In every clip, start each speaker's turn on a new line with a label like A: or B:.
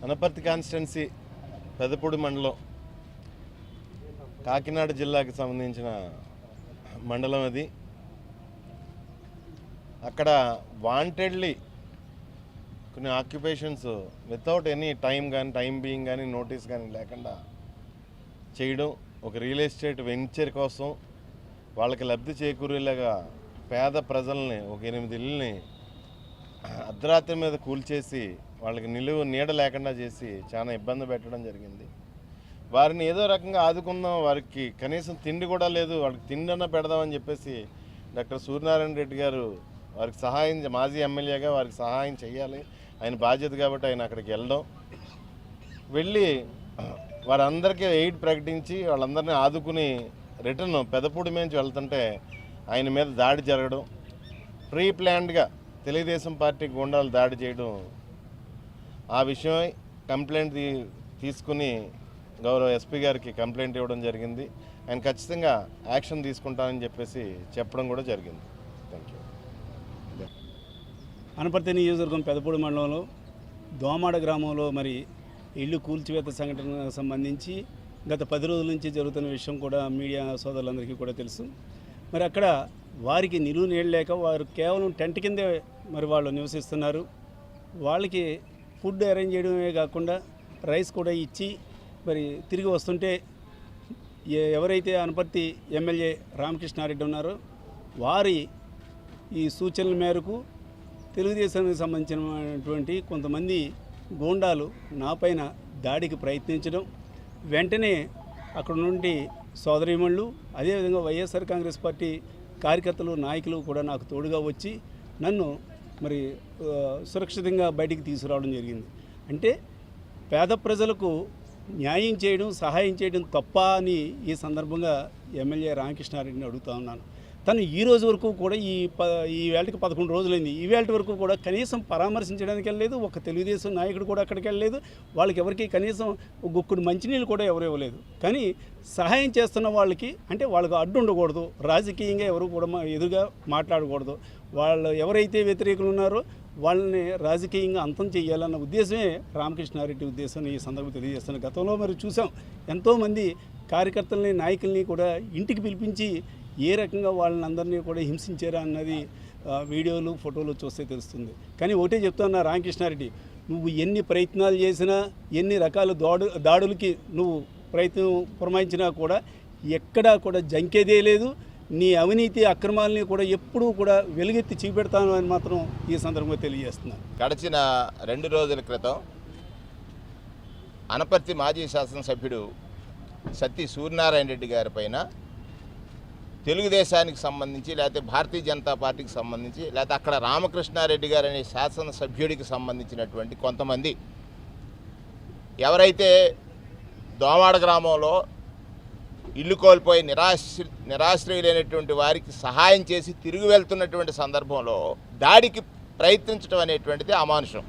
A: Anaparthi constituency Pedapudi మండలం కాకినాడ జిల్లాకి సంబంధించిన మండలం అది. అక్కడ వాంటెడ్లీ కొన్ని occupations without any time being కానీ నోటీస్ కానీ లేకుండా చేయడం, ఒక రియల్ ఎస్టేట్ వెంచర్ కోసం వాళ్ళకి లబ్ధి చేకూరేలాగా పేద ప్రజల్ని, ఒక 8 ఇళ్ళని అర్ధరాత్రి మీద కూల్చేసి వాళ్ళకి నీడ లేకుండా చేసి చాలా ఇబ్బంది పెట్టడం జరిగింది. వారిని ఏదో రకంగా ఆదుకుందాం, వారికి కనీసం తిండి కూడా లేదు, వాళ్ళకి తిండన్నా పెడదామని చెప్పేసి డాక్టర్ సూర్యనారాయణ రెడ్డి గారు వారికి సహాయం, మాజీ ఎమ్మెల్యేగా వారికి సహాయం చేయాలి, ఆయన బాధ్యత కాబట్టి ఆయన అక్కడికి వెళ్ళి వారందరికీ ఎయిడ్ ప్రకటించి వాళ్ళందరినీ ఆదుకుని రిటర్న్ పెదపూడి నుంచి వెళ్తుంటే ఆయన మీద దాడి జరగడం, ప్రీ ప్లాన్డ్గా తెలుగుదేశం పార్టీ గుండాలు దాడి చేయడం, ఆ విషయమై కంప్లైంట్ తీసుకుని గౌరవ ఎస్పీ గారికి కంప్లైంట్ ఇవ్వడం జరిగింది. ఆయన ఖచ్చితంగా యాక్షన్ తీసుకుంటానని చెప్పేసి చెప్పడం కూడా జరిగింది. Thank you.
B: అనపర్తి నియోజకవర్గం పెదపూడి మండలంలో దోమాడ గ్రామంలో మరి ఇల్లు కూల్చివేత సంఘటనకు సంబంధించి గత 10 రోజుల నుంచి జరుగుతున్న విషయం కూడా మీడియా సోదరులందరికీ కూడా తెలుసు. మరి అక్కడ వారికి నిలువ నీడలేక వారు కేవలం టెంట్ కిందే మరి వాళ్ళు నివసిస్తున్నారు. వాళ్ళకి ఫుడ్ అరేంజ్ చేయడమే కాకుండా రైస్ కూడా ఇచ్చి మరి తిరిగి వస్తుంటే ఎవరైతే అనపర్తి ఎమ్మెల్యే రామకృష్ణారెడ్డి ఉన్నారో వారి ఈ సూచనల మేరకు తెలుగుదేశానికి సంబంధించినటువంటి కొంతమంది గూండాలు నాపైన దాడికి ప్రయత్నించడం, వెంటనే అక్కడ నుండి సోదరీమణులు, అదేవిధంగా వైఎస్ఆర్ కాంగ్రెస్ పార్టీ కార్యకర్తలు, నాయకులు కూడా నాకు తోడుగా వచ్చి నన్ను మరి సురక్షితంగా బయటికి తీసుకురావడం జరిగింది. అంటే పేద ప్రజలకు న్యాయం చేయడం, సహాయం చేయడం తప్ప అని ఈ సందర్భంగా ఎమ్మెల్యే రామకృష్ణారెడ్డిని అడుగుతా ఉన్నాను. తను ఈ రోజు వరకు కూడా ఈ వేళకి 11 రోజులైంది, ఈ వేళ వరకు కూడా కనీసం పరామర్శించడానికి వెళ్ళలేదు. ఒక తెలుగుదేశం నాయకుడు కూడా అక్కడికి వెళ్ళలేదు. వాళ్ళకి ఎవరికి కనీసం గుక్కుడు మంచినీళ్ళు కూడా ఎవరు ఇవ్వలేదు. కానీ సహాయం చేస్తున్న వాళ్ళకి అంటే వాళ్ళకు అడ్డు ఉండకూడదు, రాజకీయంగా ఎవరు కూడా ఎదురుగా మాట్లాడకూడదు, వాళ్ళు ఎవరైతే వ్యతిరేకులు ఉన్నారో వాళ్ళని రాజకీయంగా అంతం చేయాలన్న ఉద్దేశమే రామకృష్ణారెడ్డి ఉద్దేశం ఈ సందర్భంగా తెలియజేస్తున్నాను. గతంలో మరి చూసాం, ఎంతోమంది కార్యకర్తలని, నాయకుల్ని కూడా ఇంటికి పిలిపించి ఏ రకంగా వాళ్ళని అందరినీ కూడా హింసించారా అన్నది వీడియోలు, ఫోటోలు చూస్తే తెలుస్తుంది. కానీ ఒకటే చెప్తున్నా రామకృష్ణారెడ్డి, నువ్వు ఎన్ని ప్రయత్నాలు చేసినా, ఎన్ని రకాల దాడులకి నువ్వు పురమాయించినా కూడా ఎక్కడా కూడా జంకేదే లేదు. నీ అవినీతి అక్రమాలని కూడా ఎప్పుడూ కూడా వెలుగెత్తి చూపెడతాను అని మాత్రం ఈ సందర్భంగా తెలియజేస్తున్నాను.
C: గడిచిన 2 రోజుల క్రితం అనపర్తి మాజీ శాసనసభ్యుడు సత్తి సూర్యనారాయణ రెడ్డి గారి పైన తెలుగుదేశానికి సంబంధించి, లేకపోతే భారతీయ జనతా పార్టీకి సంబంధించి, లేకపోతే అక్కడ రామకృష్ణారెడ్డి గారు అనే శాసనసభ్యుడికి సంబంధించినటువంటి కొంతమంది ఎవరైతే దోమాడ గ్రామంలో ఇల్లు కోల్పోయి నిరాశ్రయులైనటువంటి వారికి సహాయం చేసి తిరిగి వెళ్తున్నటువంటి సందర్భంలో దాడికి ప్రయత్నించడం అనేటువంటిది అమానుషం.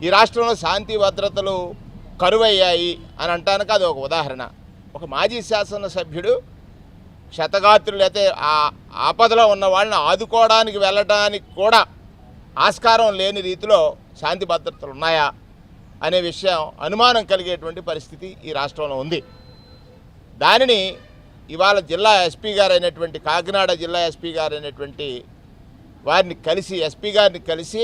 C: ఈ రాష్ట్రంలో శాంతి భద్రతలు కరువయ్యాయి అని అంటానికి అది ఒక ఉదాహరణ. ఒక మాజీ శాసనసభ్యుడు క్షతగాత్రులు అయితే ఆ ఆపదలో ఉన్న వాళ్ళని ఆదుకోవడానికి వెళ్ళడానికి కూడా ఆస్కారం లేని రీతిలో శాంతి భద్రతలు ఉన్నాయా అనే విషయం అనుమానం కలిగేటువంటి పరిస్థితి ఈ రాష్ట్రంలో ఉంది. దానిని ఇవాళ జిల్లా ఎస్పీ గారు అయినటువంటి, కాకినాడ జిల్లా ఎస్పీ గారు అయినటువంటి వారిని కలిసి, ఎస్పీ గారిని కలిసి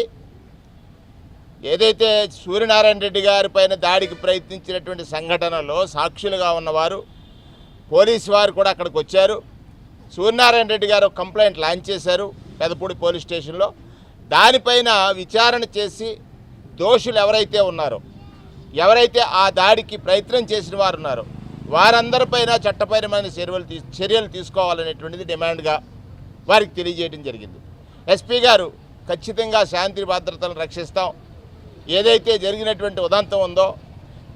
C: ఏదైతే సూర్యనారాయణ రెడ్డి గారి పైన దాడికి ప్రయత్నించినటువంటి సంఘటనలో సాక్షులుగా ఉన్నవారు, పోలీసు వారు కూడా అక్కడికి వచ్చారు. సూర్యనారాయణ రెడ్డి గారు కంప్లైంట్ లాంచ్ చేశారు పెదపూడి పోలీస్ స్టేషన్లో. దానిపైన విచారణ చేసి దోషులు ఎవరైతే ఉన్నారో, ఎవరైతే ఆ దాడికి ప్రయత్నం చేసిన వారు ఉన్నారో వారందరిపైన చట్టపరమైన చర్యలు తీసుకోవాలనేటువంటిది డిమాండ్గా వారికి తెలియజేయడం జరిగింది. ఎస్పీ గారు ఖచ్చితంగా శాంతి భద్రతలను రక్షిస్తాం, ఏదైతే జరిగినటువంటి ఉదంతం ఉందో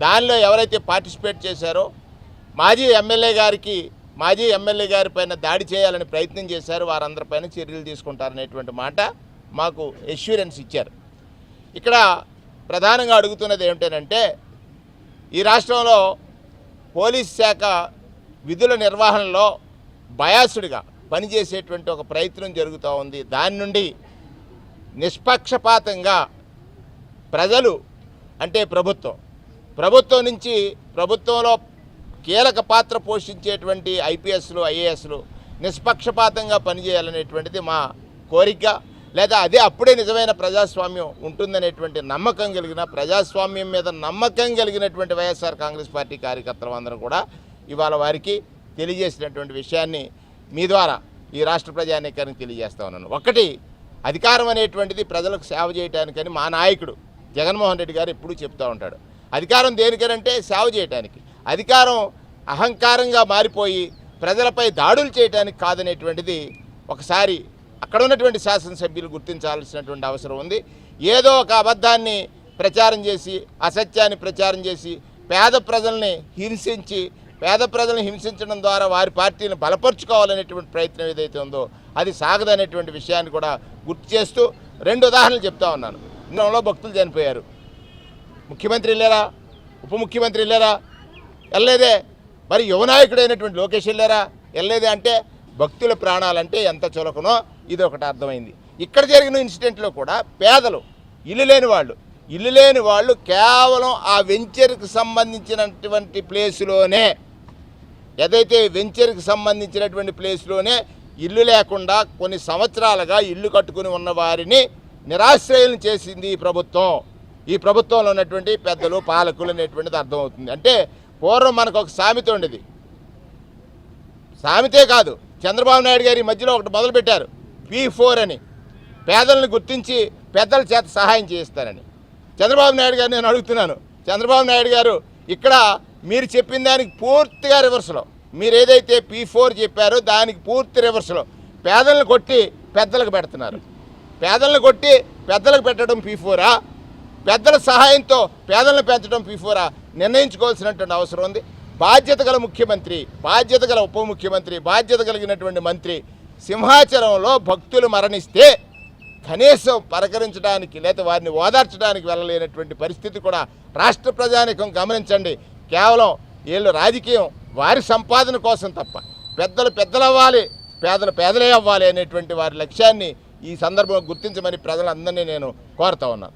C: దానిలో ఎవరైతే పార్టిసిపేట్ చేశారో మాజీ ఎమ్మెల్యే గారి పైన దాడి చేయాలని ప్రయత్నం చేశారో వారందరిపైన చర్యలు తీసుకుంటారనేటువంటి మాట మాకు ఎష్యూరెన్స్ ఇచ్చారు. ఇక్కడ ప్రధానంగా అడుగుతున్నది ఏమిటంటే, ఈ రాష్ట్రంలో పోలీస్ శాఖ విధుల నిర్వహణలో బయాసుడిగా పనిచేసేటువంటి ఒక ప్రయత్నం జరుగుతూ ఉంది. దాని నుండి నిష్పక్షపాతంగా ప్రజలు అంటే ప్రభుత్వం నుంచి ప్రభుత్వంలో కీలక పాత్ర పోషించేటువంటి ఐపీఎస్లు ఐఏఎస్లు నిష్పక్షపాతంగా పనిచేయాలనేటువంటిది మా కోరిక. లేదా అదే అప్పుడే నిజమైన ప్రజాస్వామ్యం ఉంటుందనేటువంటి నమ్మకం కలిగిన, ప్రజాస్వామ్యం మీద నమ్మకం కలిగినటువంటి వైఎస్ఆర్ కాంగ్రెస్ పార్టీ కార్యకర్తలు అందరం కూడా ఇవాళ వారికి తెలియజేసినటువంటి విషయాన్ని మీ ద్వారా ఈ రాష్ట్ర ప్రజానీకానికి తెలియజేస్తా ఉన్నాను. ఒకటి, అధికారం అనేటువంటిది ప్రజలకు సేవ చేయడానికని మా నాయకుడు జగన్మోహన్ రెడ్డి గారు ఎప్పుడూ చెప్తూ ఉంటాడు. అధికారం దేనికనంటే సేవ చేయడానికి. అధికారం అహంకారంగా మారిపోయి ప్రజలపై దాడులు చేయడానికి కాదనేటువంటిది ఒకసారి అక్కడ ఉన్నటువంటి శాసనసభ్యులు గుర్తించాల్సినటువంటి అవసరం ఉంది. ఏదో ఒక అబద్ధాన్ని ప్రచారం చేసి, అసత్యాన్ని ప్రచారం చేసి పేద ప్రజల్ని హింసించడం ద్వారా వారి పార్టీని బలపరుచుకోవాలనేటువంటి ప్రయత్నం ఏదైతే ఉందో అది సాగదనేటువంటి విషయాన్ని కూడా గుర్తు చేస్తూ 2 ఉదాహరణలు చెప్తా ఉన్నాను. ఇందులో భక్తులు చనిపోయారు, ముఖ్యమంత్రి వెళ్ళారా? ఉప ముఖ్యమంత్రి వెళ్ళారా? వెళ్ళలేదే. మరి యువనాయకుడైనటువంటి లోకేష్ వెళ్ళారా? వెళ్ళలేదే. అంటే భక్తుల ప్రాణాలంటే ఎంత చులకనో ఇది ఒకటి అర్థమైంది. ఇక్కడ జరిగిన ఇన్సిడెంట్లో కూడా పేదలు, ఇల్లు లేని వాళ్ళు కేవలం ఆ వెంచర్కి సంబంధించినటువంటి ప్లేసులోనే, ఏదైతే వెంచర్కి సంబంధించినటువంటి ప్లేస్లోనే ఇల్లు లేకుండా కొన్ని సంవత్సరాలుగా ఇల్లు కట్టుకుని ఉన్న వారిని నిరాశ్రయం చేసింది ఈ ప్రభుత్వంలో ఉన్నటువంటి పెద్దలు, పాలకులు అనేటువంటిది అర్థమవుతుంది. అంటే పూర్వం మనకు ఒక సామెత ఉండేది. సామెతే కాదు, చంద్రబాబు నాయుడు గారు ఈ మధ్యలో ఒకటి మొదలుపెట్టారు, P4 అని. పేదలను గుర్తించి పెద్దల చేత సహాయం చేయిస్తారని. చంద్రబాబు నాయుడు గారు నేను అడుగుతున్నాను, చంద్రబాబు నాయుడు గారు ఇక్కడ మీరు చెప్పిన దానికి పూర్తిగా రివర్స్లో, మీరు ఏదైతే P4 చెప్పారో దానికి పూర్తి రివర్స్లో పేదలను కొట్టి పెద్దలకు పెడుతున్నారు. పేదలను కొట్టి పెద్దలకు పెట్టడం P4, పెద్దల సహాయంతో పేదలను పెంచడం P4 నిర్ణయించుకోవాల్సినటువంటి అవసరం ఉంది. బాధ్యత గల ముఖ్యమంత్రి, బాధ్యత గల ఉప ముఖ్యమంత్రి, బాధ్యత కలిగినటువంటి మంత్రి సింహాచలంలో భక్తులు మరణిస్తే కనీసం పలకరించడానికి లేదా వారిని ఓదార్చడానికి వెళ్ళలేనటువంటి పరిస్థితి కూడా రాష్ట్ర ప్రజానీకం గమనించండి. కేవలం వీళ్ళు రాజకీయం వారి సంపాదన కోసం తప్ప పెద్దలు అవ్వాలి, పేదలే అవ్వాలి అనేటువంటి వారి లక్ష్యాన్ని ఈ సందర్భంలో గుర్తించమని ప్రజలందరినీ నేను కోరుతా ఉన్నాను.